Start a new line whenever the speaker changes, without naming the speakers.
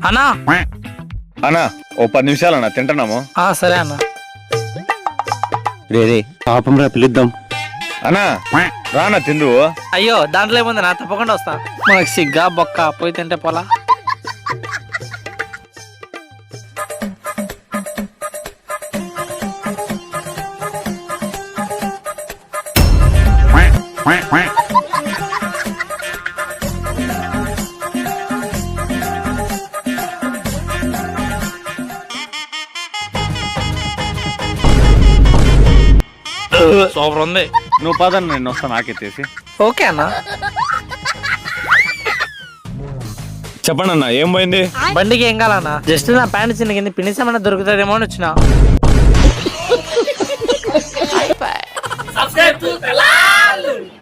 అన్నా
అన్నా ఓ 10 నిమిషాలు అన్న తింటున్నాము.
సరే అన్న.
రే పాపం రా పిలుద్దాం.
అన్నా రానా తిందు.
అయ్యో దాంట్లో ఏముంది నా, తప్పకుండా వస్తా. మనకి సిగ్గా బొక్క పోయి తింటే పోలా. సూపర్ ఉంది.
నువ్వు పదన్న నేను వస్తా నాకెత్తేసి.
ఓకే అన్న.
చెప్పండి అన్న ఏం పోయింది?
బండికి ఏం కాలన్నా, జస్ట్ నా ప్యాంట్ చిన్న కింద పినిసేమన్నా దొరుకుతుందేమో అని వచ్చిన.